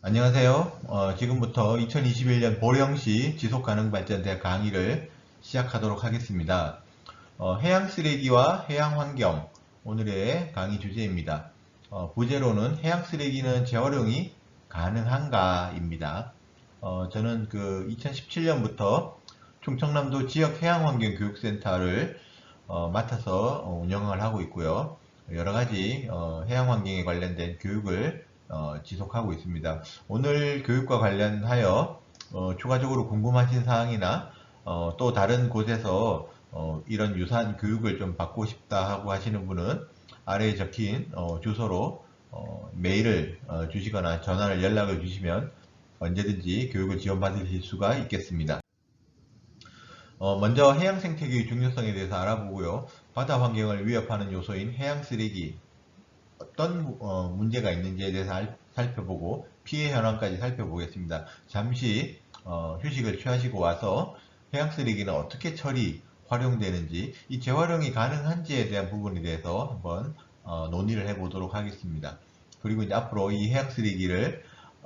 안녕하세요. 지금부터 2021년 보령시 지속가능발전대 강의를 시작하도록 하겠습니다. 해양 쓰레기와 해양 환경, 오늘의 강의 주제입니다. 부제로는 해양 쓰레기는 재활용이 가능한가입니다. 저는 2017년부터 충청남도 지역 해양환경교육센터를 맡아서 운영을 하고 있고요. 여러 가지 해양 환경에 관련된 교육을 지속하고 있습니다. 오늘 교육과 관련하여 추가적으로 궁금하신 사항이나 또 다른 곳에서 이런 유사한 교육을 좀 받고 싶다 하고 하시는 분은 아래에 적힌 주소로 메일을 주시거나 전화를 연락을 주시면 언제든지 교육을 지원받으실 수가 있겠습니다. 먼저 해양 생태계의 중요성에 대해서 알아보고요. 바다 환경을 위협하는 요소인 해양 쓰레기, 어떤 문제가 있는지에 대해서 살펴보고 피해 현황까지 살펴보겠습니다. 잠시 휴식을 취하시고 와서 해양 쓰레기는 어떻게 처리, 활용되는지, 이 재활용이 가능한지에 대한 부분에 대해서 한번 논의를 해보도록 하겠습니다. 그리고 이제 앞으로 이 해양 쓰레기를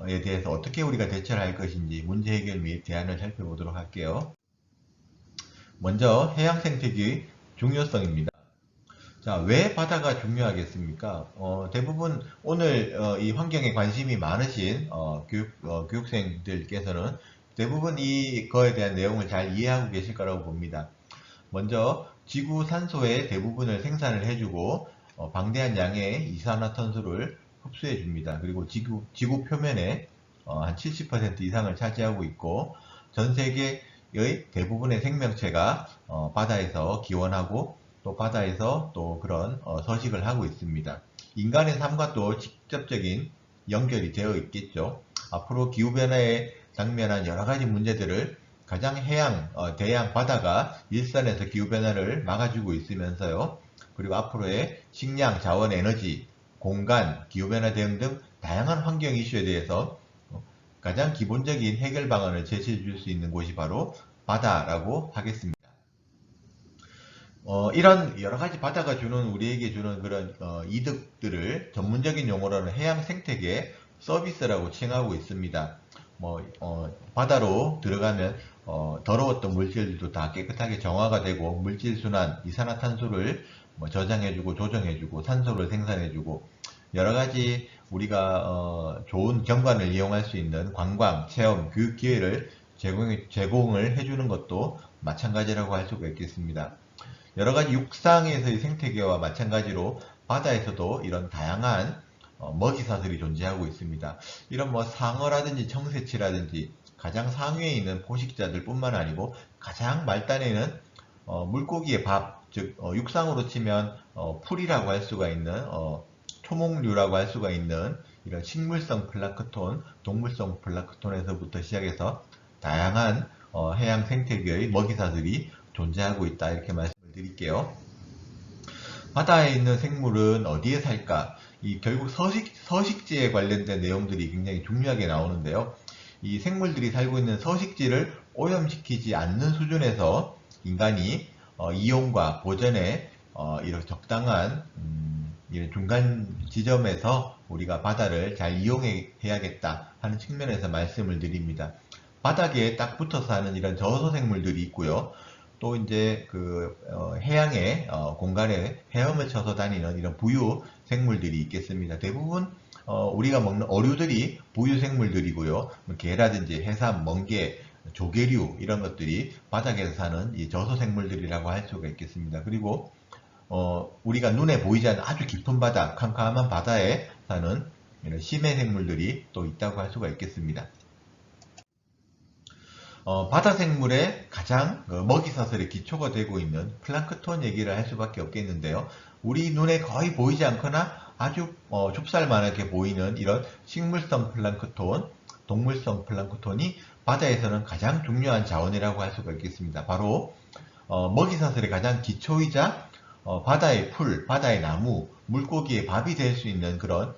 에 대해서 어떻게 우리가 대처를 할 것인지 문제 해결 및 대안을 살펴보도록 할게요. 먼저 해양 생태계의 중요성입니다. 자, 왜 바다가 중요하겠습니까? 대부분 오늘 이 환경에 관심이 많으신 교육생들께서는 대부분 이거에 대한 내용을 잘 이해하고 계실 거라고 봅니다. 먼저 지구 산소의 대부분을 생산을 해주고 방대한 양의 이산화탄소를 흡수해 줍니다. 그리고 지구 표면에 한 70% 이상을 차지하고 있고 전 세계의 대부분의 생명체가 바다에서 기원하고 또 바다에서 또 그런 서식을 하고 있습니다. 인간의 삶과 또 직접적인 연결이 되어 있겠죠. 앞으로 기후변화에 당면한 여러 가지 문제들을 가장 대양 바다가 일선에서 기후변화를 막아주고 있으면서요. 그리고 앞으로의 식량, 자원, 에너지, 공간, 기후변화 대응 등 다양한 환경 이슈에 대해서 가장 기본적인 해결 방안을 제시해 줄 수 있는 곳이 바로 바다라고 하겠습니다. 이런 여러 가지 바다가 우리에게 주는 그런 이득들을 전문적인 용어로는 해양 생태계 서비스라고 칭하고 있습니다. 바다로 들어가면 더러웠던 물질들도 다 깨끗하게 정화가 되고 물질순환, 이산화탄소를 저장해주고 조정해주고 산소를 생산해주고 여러 가지 우리가 좋은 경관을 이용할 수 있는 관광, 체험, 교육 기회를 제공을 해주는 것도 마찬가지라고 할 수가 있겠습니다. 여러 가지 육상에서의 생태계와 마찬가지로 바다에서도 이런 다양한 먹이사슬이 존재하고 있습니다. 이런 상어라든지 청새치라든지 가장 상위에 있는 포식자들 뿐만 아니고 가장 말단에는 물고기의 밥, 즉 육상으로 치면 풀이라고 할 수가 있는 초목류라고 할 수가 있는 이런 식물성 플랑크톤, 동물성 플랑크톤에서부터 시작해서 다양한 해양 생태계의 먹이사슬이 존재하고 있다 이렇게 말씀을 드릴게요. 바다에 있는 생물은 어디에 살까? 결국 서식지에 관련된 내용들이 굉장히 중요하게 나오는데요. 이 생물들이 살고 있는 서식지를 오염시키지 않는 수준에서 인간이 이용과 보전에 이런 적당한 이런 중간 지점에서 우리가 바다를 잘 이용해야겠다 하는 측면에서 말씀을 드립니다. 바닥에 딱 붙어서 사는 이런 저소 생물들이 있고요. 또 이제 해양의 공간에 헤엄을 쳐서 다니는 이런 부유 생물들이 있겠습니다. 대부분 우리가 먹는 어류들이 부유 생물들이고요. 게라든지 해삼, 멍게, 조개류 이런 것들이 바닥에서 사는 이 저소 생물들이라고 할 수가 있겠습니다. 그리고 우리가 눈에 보이지 않는 아주 깊은 바다, 캄캄한 바다에 사는 이런 심해 생물들이 또 있다고 할 수가 있겠습니다. 바다 생물의 가장 먹이사슬의 기초가 되고 있는 플랑크톤 얘기를 할 수밖에 없겠는데요. 우리 눈에 거의 보이지 않거나 아주 좁쌀만하게 보이는 이런 식물성 플랑크톤, 동물성 플랑크톤이 바다에서는 가장 중요한 자원이라고 할 수가 있겠습니다. 바로 먹이사슬의 가장 기초이자 바다의 풀, 바다의 나무, 물고기의 밥이 될 수 있는 그런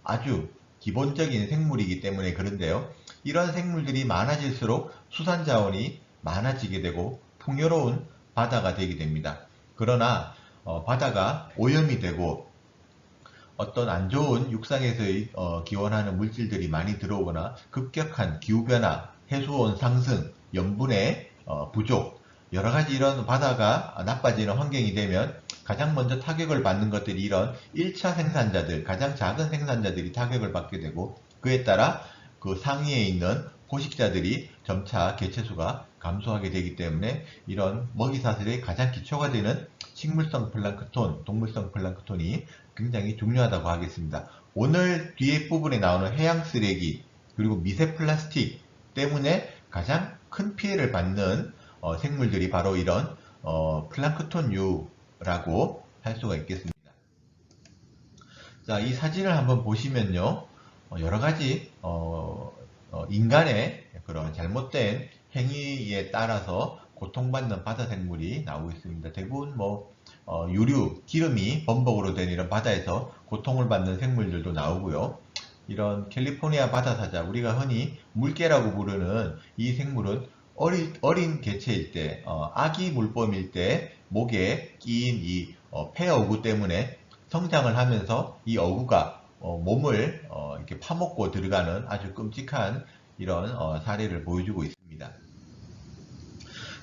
아주 기본적인 생물이기 때문에 그런데요. 이런 생물들이 많아질수록 수산자원이 많아지게 되고 풍요로운 바다가 되게 됩니다. 그러나 바다가 오염이 되고 어떤 안 좋은 육상에서의 기원하는 물질들이 많이 들어오거나 급격한 기후변화, 해수온 상승, 염분의 부족, 여러 가지 이런 바다가 나빠지는 환경이 되면 가장 먼저 타격을 받는 것들이 이런 1차 생산자들, 가장 작은 생산자들이 타격을 받게 되고, 그에 따라 그 상위에 있는 포식자들이 점차 개체수가 감소하게 되기 때문에 이런 먹이사슬의 가장 기초가 되는 식물성 플랑크톤, 동물성 플랑크톤이 굉장히 중요하다고 하겠습니다. 오늘 뒤에 부분에 나오는 해양 쓰레기 그리고 미세 플라스틱 때문에 가장 큰 피해를 받는 생물들이 바로 이런 플랑크톤류라고 할 수가 있겠습니다. 자, 이 사진을 한번 보시면요, 여러 가지 인간의 그런 잘못된 행위에 따라서 고통받는 바다 생물이 나오고 있습니다. 대부분 유류, 기름이 범벅으로 된 이런 바다에서 고통을 받는 생물들도 나오고요. 이런 캘리포니아 바다사자, 우리가 흔히 물개라고 부르는 이 생물은 어린 개체일 때, 아기 물범일 때 목에 끼인 이 폐어구 때문에 성장을 하면서 이 어구가 몸을 이렇게 파먹고 들어가는 아주 끔찍한 이런 사례를 보여주고 있습니다.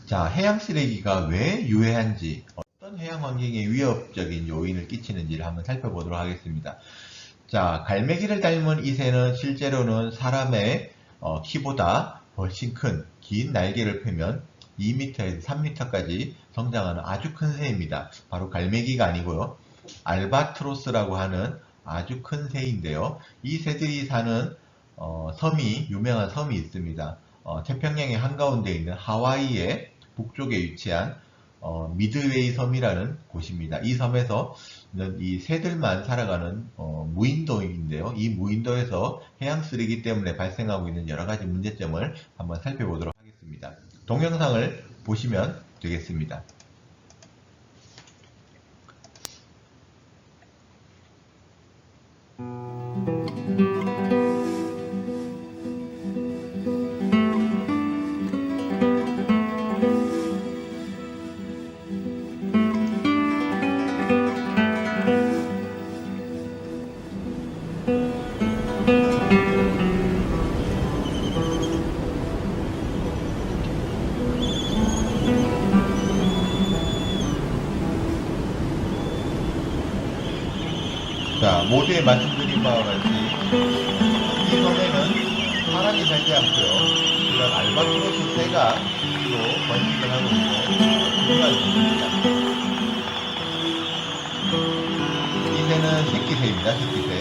자, 해양 쓰레기가 왜 유해한지, 어떤 해양 환경에 위협적인 요인을 끼치는지를 한번 살펴보도록 하겠습니다. 자, 갈매기를 닮은 이 새는 실제로는 사람의 키보다 훨씬 큰 긴 날개를 펴면 2m에서 3m까지 성장하는 아주 큰 새입니다. 바로 갈매기가 아니고요, 알바트로스라고 하는 아주 큰 새인데요. 이 새들이 사는 유명한 섬이 있습니다. 태평양의 한가운데 있는 하와이의 북쪽에 위치한 미드웨이 섬이라는 곳입니다. 이 섬에서는 이 새들만 살아가는 무인도인데요. 이 무인도에서 해양 쓰레기 때문에 발생하고 있는 여러 가지 문제점을 한번 살펴보도록 하겠습니다. 동영상을 보시면 되겠습니다. 자, 모두에 말씀드린 바와 같이 이 섬에는 사람이 살지 않고요, 이런 알바트로스 새가 주로 번식을 하고 있는 중요한 섬입니다. 이 새는 새끼새입니다. 새끼새.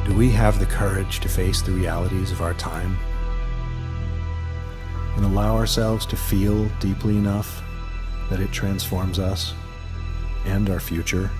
Do we have the courage to face the realities of our time and allow ourselves to feel deeply enough that it transforms us and our future?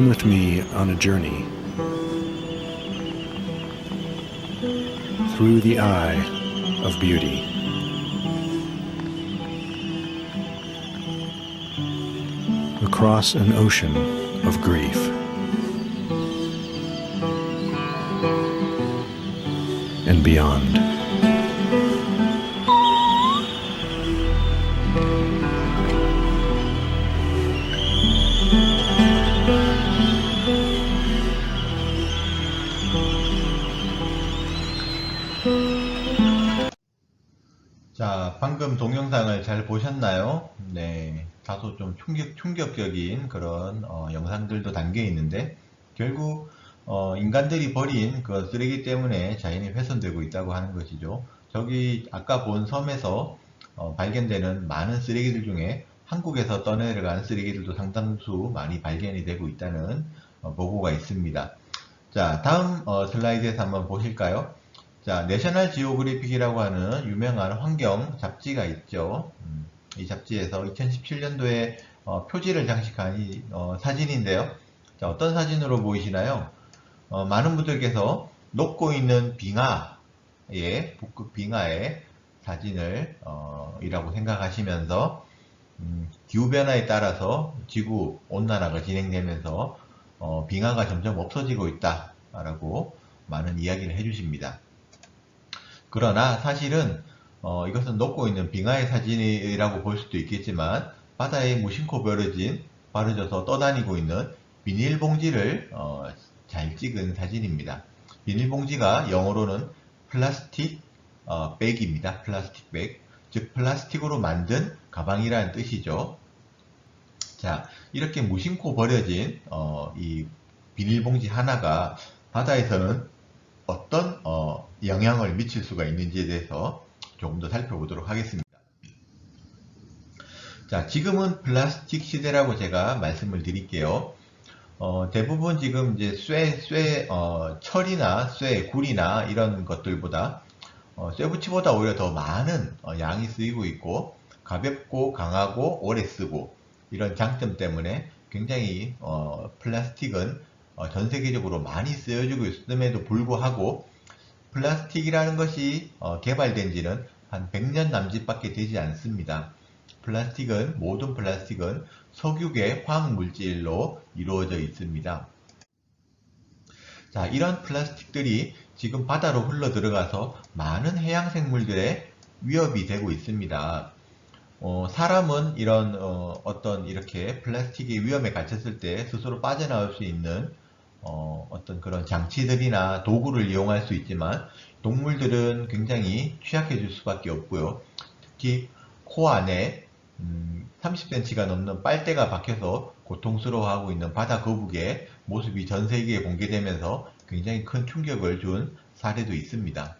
Come with me on a journey through the eye of beauty. Across an ocean of grief. And beyond. 자, 방금 동영상을 잘 보셨나요? 네, 다소 좀 충격적인 그런 영상들도 담겨 있는데, 결국 인간들이 버린 그 쓰레기 때문에 자연이 훼손되고 있다고 하는 것이죠. 저기 아까 본 섬에서 발견되는 많은 쓰레기들 중에 한국에서 떠내려간 쓰레기들도 상당수 많이 발견이 되고 있다는 보고가 있습니다. 자, 다음 슬라이드에서 한번 보실까요? 자, 내셔널 지오그래픽이라고 하는 유명한 환경 잡지가 있죠. 이 잡지에서 2017년도에 표지를 장식한 이 사진인데요. 자, 어떤 사진으로 보이시나요? 많은 분들께서 녹고 있는 빙하의, 북극 빙하의 사진을 이라고 생각하시면서 기후변화에 따라서 지구 온난화가 진행되면서 빙하가 점점 없어지고 있다라고 많은 이야기를 해주십니다. 그러나 사실은 이것은 녹고 있는 빙하의 사진이라고 볼 수도 있겠지만 바다에 무심코 버려져서 떠다니고 있는 비닐봉지를 잘 찍은 사진입니다. 비닐봉지가 영어로는 플라스틱 백입니다. 플라스틱 백, 즉 플라스틱으로 만든 가방이라는 뜻이죠. 자, 이렇게 무심코 버려진 이 비닐봉지 하나가 바다에서는 어떤 영향을 미칠 수가 있는지에 대해서 조금 더 살펴보도록 하겠습니다. 자, 지금은 플라스틱 시대라고 제가 말씀을 드릴게요. 대부분 지금 이제 철이나 굴이나 이런 것들보다 쇠붙이보다 오히려 더 많은 양이 쓰이고 있고 가볍고 강하고 오래 쓰고 이런 장점 때문에 굉장히 플라스틱은 전 세계적으로 많이 쓰여지고 있음에도 불구하고 플라스틱이라는 것이 개발된 지는 한 100년 남짓밖에 되지 않습니다. 모든 플라스틱은 석유계 화학물질로 이루어져 있습니다. 자, 이런 플라스틱들이 지금 바다로 흘러 들어가서 많은 해양 생물들의 위협이 되고 있습니다. 사람은 이런 어떤 이렇게 플라스틱의 위험에 갇혔을 때 스스로 빠져나올 수 있는 어떤 그런 장치들이나 도구를 이용할 수 있지만 동물들은 굉장히 취약해질 수밖에 없고요. 특히 코 안에 30cm가 넘는 빨대가 박혀서 고통스러워하고 있는 바다 거북의 모습이 전 세계에 공개되면서 굉장히 큰 충격을 준 사례도 있습니다.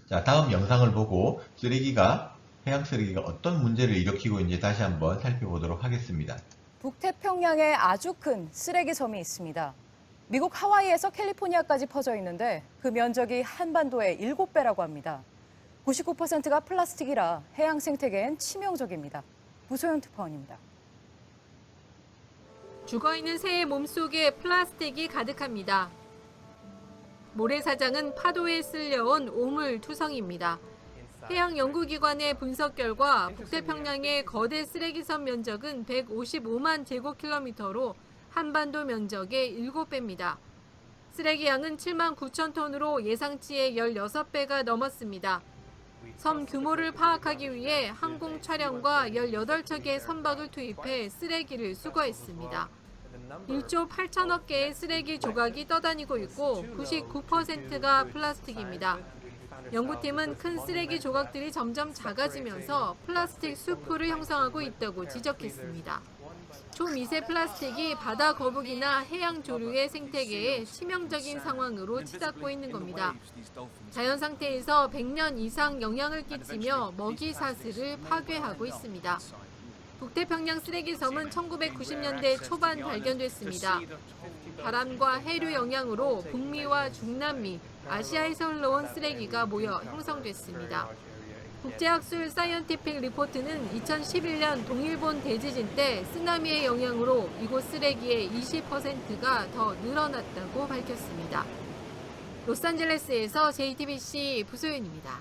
자, 다음 영상을 보고 해양 쓰레기가 어떤 문제를 일으키고 있는지 다시 한번 살펴보도록 하겠습니다. 북태평양에 아주 큰 쓰레기 섬이 있습니다. 미국 하와이에서 캘리포니아까지 퍼져 있는데 그 면적이 한반도의 7배라고 합니다. 99%가 플라스틱이라 해양 생태계엔 치명적입니다. 부소연 특파원입니다. 죽어있는 새의 몸속에 플라스틱이 가득합니다. 모래사장은 파도에 쓸려온 오물투성입니다. 해양연구기관의 분석 결과 북태평양의 거대 쓰레기섬 면적은 155만 제곱킬로미터로 한반도 면적의 7배입니다. 쓰레기 양은 7만 9천 톤으로 예상치의 16배가 넘었습니다. 섬 규모를 파악하기 위해 항공 촬영과 18척의 선박을 투입해 쓰레기를 수거했습니다. 1조 8천억 개의 쓰레기 조각이 떠다니고 있고 99%가 플라스틱입니다. 연구팀은 큰 쓰레기 조각들이 점점 작아지면서 플라스틱 수풀을 형성하고 있다고 지적했습니다. 초미세 플라스틱이 바다 거북이나 해양 조류의 생태계에 치명적인 상황으로 치닫고 있는 겁니다. 자연 상태에서 100년 이상 영향을 끼치며 먹이 사슬을 파괴하고 있습니다. 북태평양 쓰레기섬은 1990년대 초반 발견됐습니다. 바람과 해류 영향으로 북미와 중남미, 아시아에서 흘러온 쓰레기가 모여 형성됐습니다. 국제학술 사이언티픽 리포트는 2011년 동일본 대지진 때 쓰나미의 영향으로 이곳 쓰레기의 20%가 더 늘어났다고 밝혔습니다. 로스앤젤레스에서 JTBC 부소연입니다.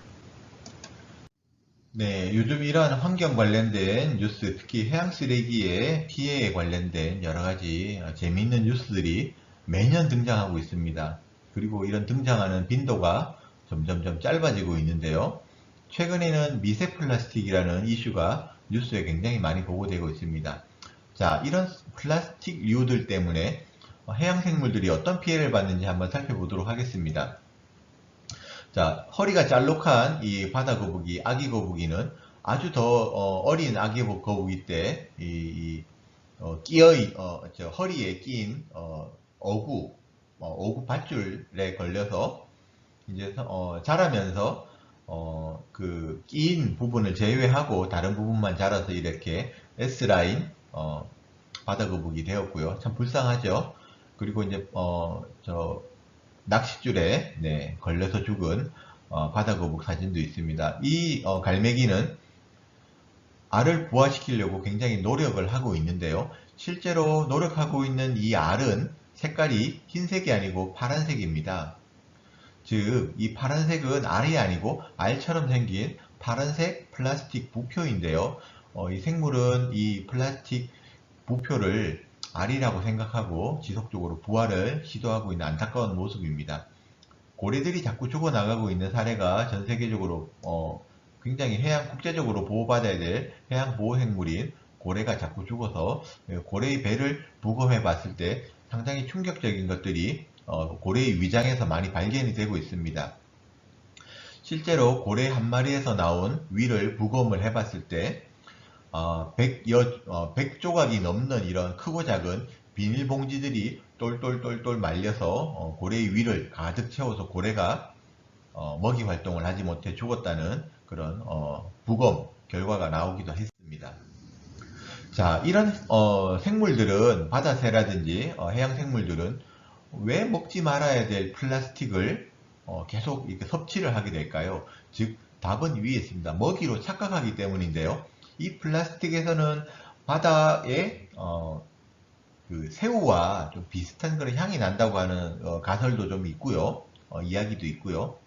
네, 요즘 이런 환경 관련된 뉴스, 특히 해양 쓰레기의 피해에 관련된 여러 가지 재미있는 뉴스들이 매년 등장하고 있습니다. 그리고 이런 등장하는 빈도가 점점점 짧아지고 있는데요. 최근에는 미세 플라스틱이라는 이슈가 뉴스에 굉장히 많이 보고되고 있습니다. 자, 이런 플라스틱류들 때문에 해양 생물들이 어떤 피해를 받는지 한번 살펴보도록 하겠습니다. 자, 허리가 잘록한 이 바다 거북이, 아기 거북이는 아주 더 어린 아기 거북이 때 허리에 낀 어구 밧줄에 걸려서 이제 자라면서 그 낀 부분을 제외하고 다른 부분만 자라서 이렇게 S라인 바다 거북이 되었고요. 참 불쌍하죠. 그리고 이제 낚싯줄에 걸려서 죽은 바다 거북 사진도 있습니다. 이 갈매기는 알을 부화시키려고 굉장히 노력을 하고 있는데요. 실제로 노력하고 있는 이 알은 색깔이 흰색이 아니고 파란색입니다. 즉, 이 파란색은 알이 아니고 알처럼 생긴 파란색 플라스틱 부표인데요. 이 생물은 이 플라스틱 부표를 알이라고 생각하고 지속적으로 부화를 시도하고 있는 안타까운 모습입니다. 고래들이 자꾸 죽어나가고 있는 사례가 전 세계적으로 굉장히 국제적으로 보호받아야 될 해양 보호생물인 고래가 자꾸 죽어서 고래의 배를 부검해 봤을 때 상당히 충격적인 것들이 고래의 위장에서 많이 발견이 되고 있습니다. 실제로 고래 한 마리에서 나온 위를 부검을 해봤을 때 100조각이 넘는 이런 크고 작은 비닐봉지들이 똘똘똘똘 말려서 고래의 위를 가득 채워서 고래가 먹이 활동을 하지 못해 죽었다는 그런 부검 결과가 나오기도 했습니다. 자, 이런 생물들은 바다새라든지 해양 생물들은 왜 먹지 말아야 될 플라스틱을 계속 이렇게 섭취를 하게 될까요? 즉, 답은 위에 있습니다. 먹이로 착각하기 때문인데요. 이 플라스틱에서는 바다에 그 새우와 좀 비슷한 그런 향이 난다고 하는 가설도 좀 있고요. 이야기도 있고요.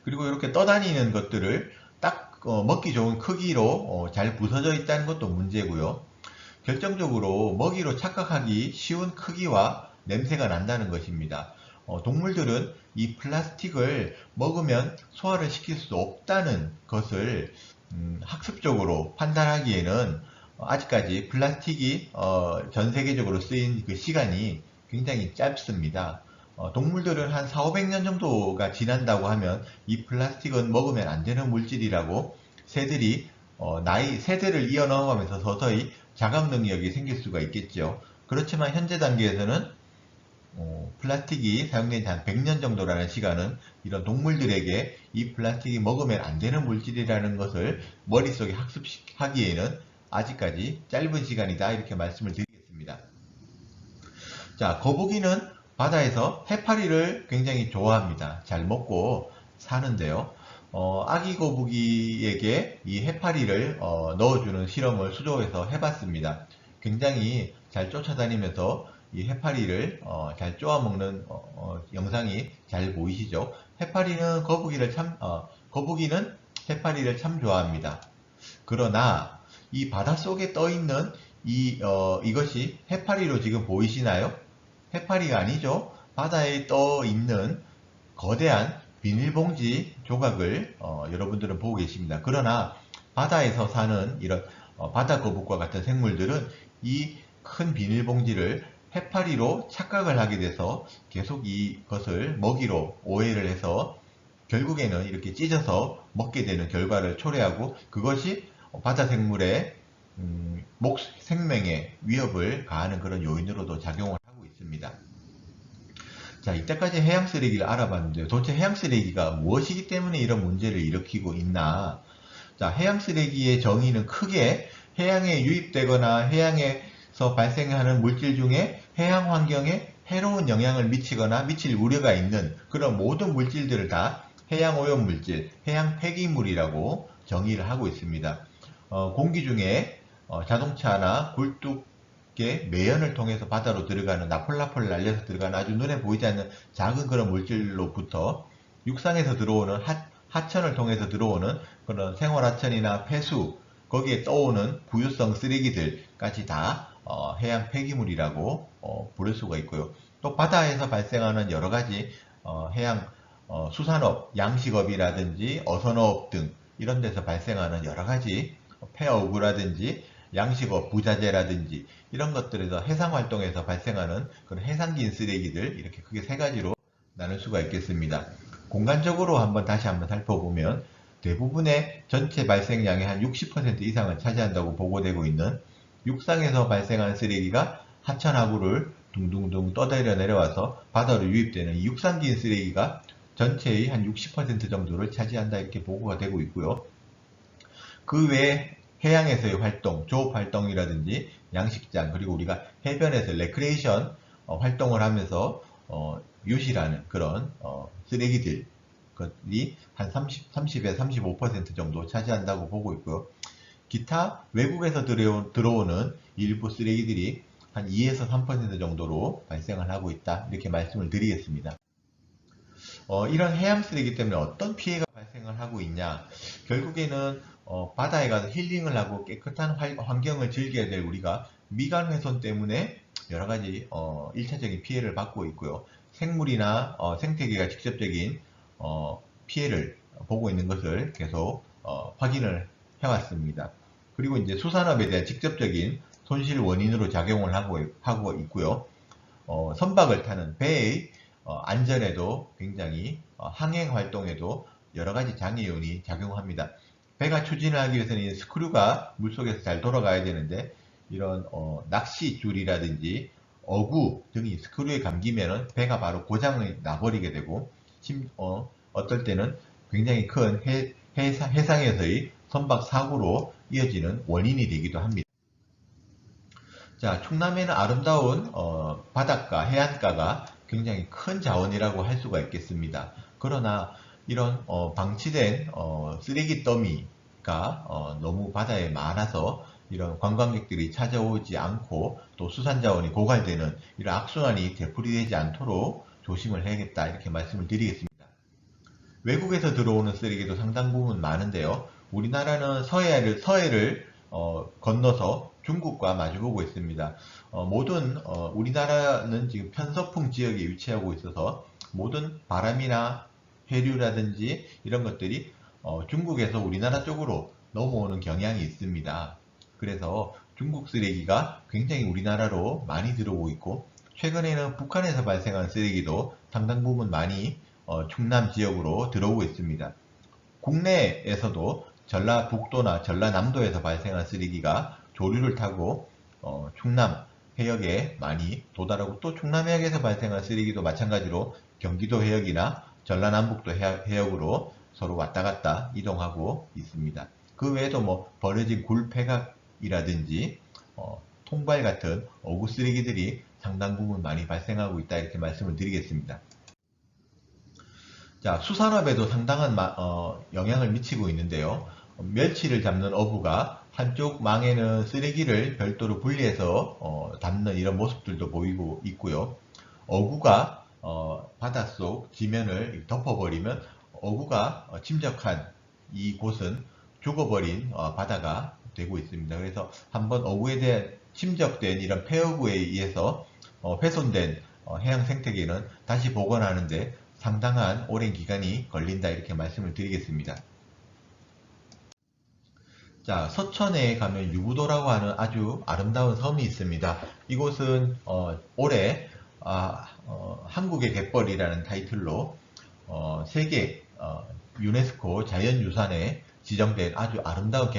그리고 이렇게 떠다니는 것들을 딱 먹기 좋은 크기로 잘 부서져 있다는 것도 문제고요. 결정적으로 먹이로 착각하기 쉬운 크기와 냄새가 난다는 것입니다. 동물들은 이 플라스틱을 먹으면 소화를 시킬 수 없다는 것을 학습적으로 판단하기에는 아직까지 플라스틱이 전 세계적으로 쓰인 그 시간이 굉장히 짧습니다. 동물들은 한 400~500년 정도가 지난다고 하면 이 플라스틱은 먹으면 안 되는 물질이라고 새들이 세대를 이어넘어가면서 서서히 자각 능력이 생길 수가 있겠죠. 그렇지만 현재 단계에서는 플라스틱이 사용된 지 한 100년 정도라는 시간은 이런 동물들에게 이 플라스틱이 먹으면 안 되는 물질이라는 것을 머릿속에 학습하기에는 아직까지 짧은 시간이다, 이렇게 말씀을 드리겠습니다. 자, 거북이는 바다에서 해파리를 굉장히 좋아합니다. 잘 먹고 사는데요. 아기 거북이에게 이 해파리를 넣어주는 실험을 수조에서 해봤습니다. 굉장히 잘 쫓아다니면서 이 해파리를 잘 쪼아먹는 영상이 잘 보이시죠? 거북이는 해파리를 참 좋아합니다. 그러나 이 바닷속에 떠있는 이것이 해파리로 지금 보이시나요? 해파리가 아니죠. 바다에 떠있는 거대한 비닐봉지 조각을 여러분들은 보고 계십니다. 그러나 바다에서 사는 이런 바다 거북과 같은 생물들은 이 큰 비닐봉지를 해파리로 착각을 하게 돼서 계속 이것을 먹이로 오해를 해서 결국에는 이렇게 찢어서 먹게 되는 결과를 초래하고, 그것이 바다 생물의 생명에 위협을 가하는 그런 요인으로도 작용을 하고 있습니다. 자, 이때까지 해양 쓰레기를 알아봤는데요. 도대체 해양 쓰레기가 무엇이기 때문에 이런 문제를 일으키고 있나? 자, 해양 쓰레기의 정의는 크게 해양에 유입되거나 해양에서 발생하는 물질 중에 해양 환경에 해로운 영향을 미치거나 미칠 우려가 있는 그런 모든 물질들을 다 해양 오염물질, 해양 폐기물이라고 정의를 하고 있습니다. 공기 중에 자동차나 굴뚝의 매연을 통해서 바다로 들어가는 나폴라폴 날려서 들어가는 아주 눈에 보이지 않는 작은 그런 물질로부터 육상에서 들어오는 하천을 통해서 들어오는 그런 생활하천이나 폐수, 거기에 떠오는 부유성 쓰레기들까지 다 해양 폐기물이라고 부를 수가 있고요. 또 바다에서 발생하는 여러 가지 해양 수산업, 양식업이라든지 어선업 등 이런 데서 발생하는 여러 가지 폐어구라든지 양식업 부자재라든지 이런 것들에서 해상활동에서 발생하는 그런 해상진 쓰레기들, 이렇게 크게 세 가지로 나눌 수가 있겠습니다. 공간적으로 다시 한번 살펴보면 대부분의 전체 발생량의 한 60% 이상을 차지한다고 보고되고 있는 육상에서 발생한 쓰레기가 하천하구를 둥둥둥 떠내려 내려와서 바다로 유입되는 이 육상진 쓰레기가 전체의 한 60% 정도를 차지한다, 이렇게 보고가 되고 있고요. 그 외에 해양에서의 활동, 조업활동이라든지 양식장, 그리고 우리가 해변에서 레크레이션 활동을 하면서 유실하는 그런 쓰레기들이 한 30에서 35% 정도 차지한다고 보고 있고요. 기타 외국에서 들어오는 일부 쓰레기들이 한 2에서 3% 정도로 발생을 하고 있다, 이렇게 말씀을 드리겠습니다. 이런 해양 쓰레기 때문에 어떤 피해가 발생을 하고 있냐, 결국에는 바다에 가서 힐링을 하고 깨끗한 환경을 즐겨야 될 우리가 미관 훼손 때문에 여러 가지 1차적인 피해를 받고 있고요. 생물이나 생태계가 직접적인 피해를 보고 있는 것을 계속 확인을 해왔습니다. 그리고 이제 수산업에 대한 직접적인 손실 원인으로 작용을 하고 있고요. 선박을 타는 배의 안전에도 굉장히 항행 활동에도 여러 가지 장애 요인이 작용합니다. 배가 추진을 하기 위해서는 스크류가 물속에서 잘 돌아가야 되는데 이런 낚시줄이라든지 어구 등이 스크류에 감기면은 배가 바로 고장이 나버리게 되고 어떨 때는 굉장히 큰 해상에서의 선박 사고로 이어지는 원인이 되기도 합니다. 자, 충남에는 아름다운 바닷가, 해안가가 굉장히 큰 자원이라고 할 수가 있겠습니다. 그러나 이런 방치된 쓰레기 더미가 너무 바다에 많아서 이런 관광객들이 찾아오지 않고 또 수산자원이 고갈되는 이런 악순환이 되풀이되지 않도록 조심을 해야겠다, 이렇게 말씀을 드리겠습니다. 외국에서 들어오는 쓰레기도 상당 부분 많은데요. 우리나라는 서해를 건너서 중국과 마주보고 있습니다. 우리나라는 지금 편서풍 지역에 위치하고 있어서 모든 바람이나 해류라든지 이런 것들이 중국에서 우리나라 쪽으로 넘어오는 경향이 있습니다. 그래서 중국 쓰레기가 굉장히 우리나라로 많이 들어오고 있고, 최근에는 북한에서 발생한 쓰레기도 상당 부분 많이 충남 지역으로 들어오고 있습니다. 국내에서도 전라북도나 전라남도에서 발생한 쓰레기가 조류를 타고 충남 해역에 많이 도달하고, 또 충남 해역에서 발생한 쓰레기도 마찬가지로 경기도 해역이나 전라남북도 해역으로 서로 왔다 갔다 이동하고 있습니다. 그 외에도 버려진 굴 폐각이라든지 통발 같은 어구 쓰레기들이 상당 부분 많이 발생하고 있다, 이렇게 말씀을 드리겠습니다. 자, 수산업에도 상당한 영향을 미치고 있는데요. 멸치를 잡는 어부가 한쪽 망에는 쓰레기를 별도로 분리해서 담는 이런 모습들도 보이고 있고요. 어구가 바닷속 지면을 덮어버리면 어구가 침적한 이곳은 죽어버린 바다가 되고 있습니다. 그래서 한번 어구에 대한 침적된 이런 폐어구에 의해서 훼손된 해양 생태계는 다시 복원하는데 상당한 오랜 기간이 걸린다, 이렇게 말씀을 드리겠습니다. 자, 서천에 가면 유부도라고 하는 아주 아름다운 섬이 있습니다. 이곳은 올해 한국의 갯벌이라는 타이틀로 세계 유네스코 자연유산에 지정된 아주 아름다운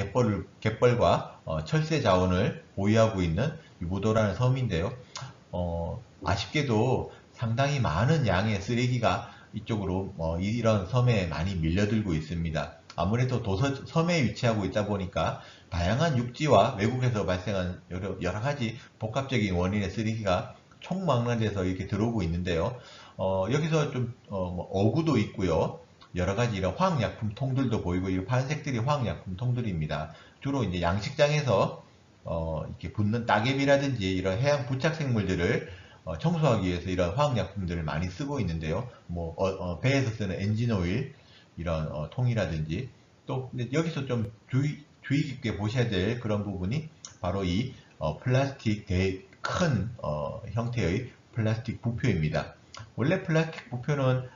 갯벌과 철새 자원을 보유하고 있는 유부도라는 섬인데요. 아쉽게도 상당히 많은 양의 쓰레기가 이쪽으로 이런 섬에 많이 밀려들고 있습니다. 아무래도 섬에 위치하고 있다 보니까 다양한 육지와 외국에서 발생한 여러 가지 복합적인 원인의 쓰레기가 총망라돼서 이렇게 들어오고 있는데요. 여기서 좀 어구도 있고요. 여러 가지 이런 화학약품 통들도 보이고, 이 파란색들이 화학약품 통들입니다. 주로 이제 양식장에서 이렇게 붙는 따개비라든지 이런 해양 부착 생물들을 청소하기 위해서 이런 화학약품들을 많이 쓰고 있는데요. 뭐 배에서 쓰는 엔진오일 이런 통이라든지, 또 근데 여기서 좀 주의 깊게 보셔야 될 그런 부분이 바로 이 플라스틱 큰 형태의 플라스틱 부표입니다. 원래 플라스틱 부표는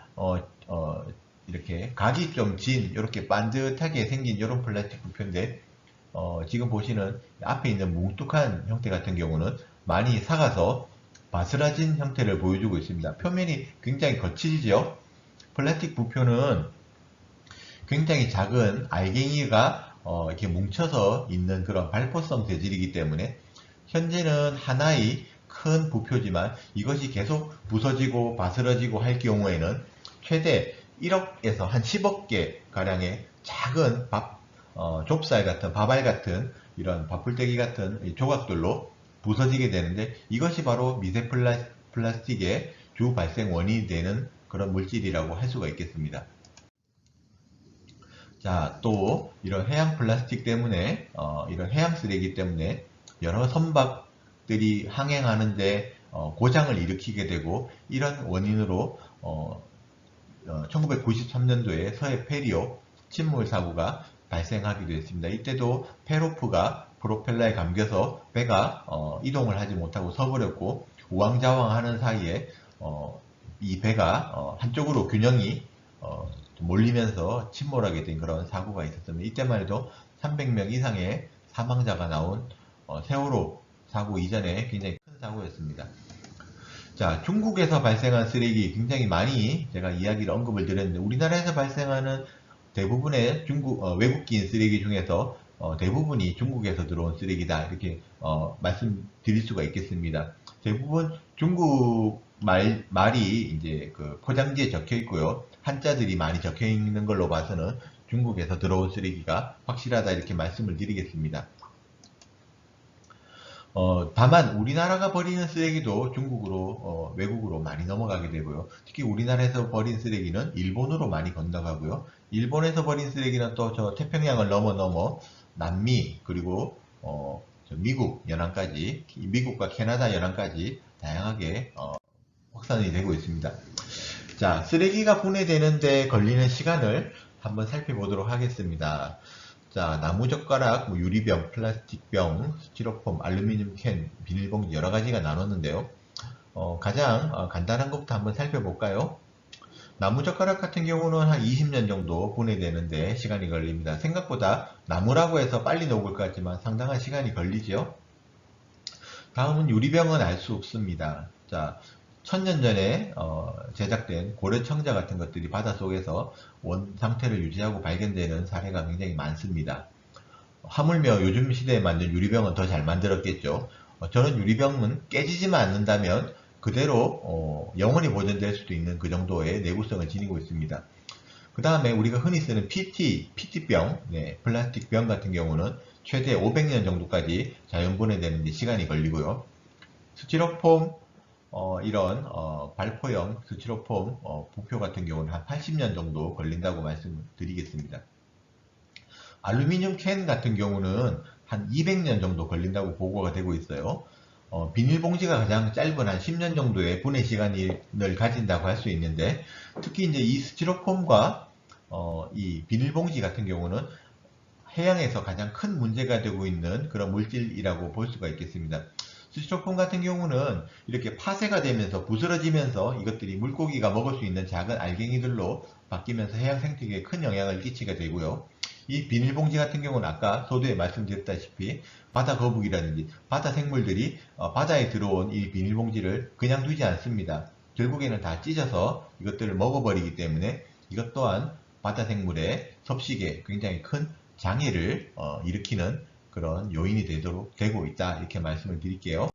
이렇게 각이 좀 진 이렇게 반듯하게 생긴 이런 플라스틱 부표인데, 지금 보시는 앞에 있는 뭉툭한 형태 같은 경우는 많이 삭아서 바스라진 형태를 보여주고 있습니다. 표면이 굉장히 거칠죠. 플라스틱 부표는 굉장히 작은 알갱이가 이렇게 뭉쳐서 있는 그런 발포성 재질이기 때문에 현재는 하나의 큰 부표지만 이것이 계속 부서지고 바스러지고 할 경우에는 최대 1억에서 한 10억 개 가량의 작은 좁쌀 같은 밥알 같은 이런 밥풀떼기 같은 조각들로 부서지게 되는데, 이것이 바로 미세 플라스틱의 주 발생 원인이 되는 그런 물질이라고 할 수가 있겠습니다. 자, 또 이런 해양 플라스틱 때문에 이런 해양 쓰레기 때문에 여러 선박들이 항행하는데 고장을 일으키게 되고, 이런 원인으로 1993년도에 서해 페리오 침몰 사고가 발생하기도 했습니다. 이때도 페로프가 프로펠러에 감겨서 배가 이동을 하지 못하고 서버렸고, 우왕좌왕하는 사이에 이 배가 한쪽으로 균형이 몰리면서 침몰하게 된 그런 사고가 있었습니다. 이때만 해도 300명 이상의 사망자가 나온 세월호 사고 이전에 굉장히 큰 사고였습니다. 자, 중국에서 발생한 쓰레기 굉장히 많이 제가 이야기를 언급을 드렸는데, 우리나라에서 발생하는 대부분의 외국인 쓰레기 중에서 대부분이 중국에서 들어온 쓰레기다, 이렇게 말씀드릴 수가 있겠습니다. 대부분 중국 말이 이제 그 포장지에 적혀 있고요. 한자들이 많이 적혀 있는 걸로 봐서는 중국에서 들어온 쓰레기가 확실하다, 이렇게 말씀을 드리겠습니다. 다만 우리나라가 버리는 쓰레기도 중국으로 외국으로 많이 넘어가게 되고요. 특히 우리나라에서 버린 쓰레기는 일본으로 많이 건너가고요. 일본에서 버린 쓰레기는 또 저 태평양을 넘어 남미, 그리고 저 미국 연안까지, 미국과 캐나다 연안까지 다양하게 확산이 되고 있습니다. 자, 쓰레기가 분해되는데 걸리는 시간을 한번 살펴보도록 하겠습니다. 자, 나무젓가락, 유리병, 플라스틱병, 스티로폼, 알루미늄 캔, 비닐봉지 여러 가지가 나눴는데요. 가장 간단한 것부터 한번 살펴볼까요? 나무젓가락 같은 경우는 한 20년 정도 분해되는데 시간이 걸립니다. 생각보다 나무라고 해서 빨리 녹을 것 같지만 상당한 시간이 걸리죠. 다음은 유리병은 알 수 없습니다. 자, 1000년 전에 제작된 고려청자 같은 것들이 바닷속에서 원 상태를 유지하고 발견되는 사례가 굉장히 많습니다. 하물며 요즘 시대에 만든 유리병은 더 잘 만들었겠죠. 저는 유리병은 깨지지만 않는다면 그대로 영원히 보존될 수도 있는 그 정도의 내구성을 지니고 있습니다. 그 다음에 우리가 흔히 쓰는 PT병, 플라스틱 병 같은 경우는 최대 500년 정도까지 자연분해되는 데 시간이 걸리고요. 스티로폼, 이런 발포형 스티로폼 부표 같은 경우는 한 80년 정도 걸린다고 말씀드리겠습니다. 알루미늄 캔 같은 경우는 한 200년 정도 걸린다고 보고가 되고 있어요. 비닐봉지가 가장 짧은 한 10년 정도의 분해 시간을 가진다고 할 수 있는데, 특히 이제 이 스티로폼과 이 비닐봉지 같은 경우는 해양에서 가장 큰 문제가 되고 있는 그런 물질이라고 볼 수가 있겠습니다. 스티로폼 같은 경우는 이렇게 파쇄가 되면서 부스러지면서 이것들이 물고기가 먹을 수 있는 작은 알갱이들로 바뀌면서 해양 생태계에 큰 영향을 끼치게 되고요. 이 비닐봉지 같은 경우는 아까 서두에 말씀드렸다시피 바다 거북이라든지 바다 생물들이 바다에 들어온 이 비닐봉지를 그냥 두지 않습니다. 결국에는 다 찢어서 이것들을 먹어버리기 때문에 이것 또한 바다 생물의 섭식에 굉장히 큰 장애를 일으키는 그런 요인이 되고 있다, 이렇게 말씀을 드릴게요.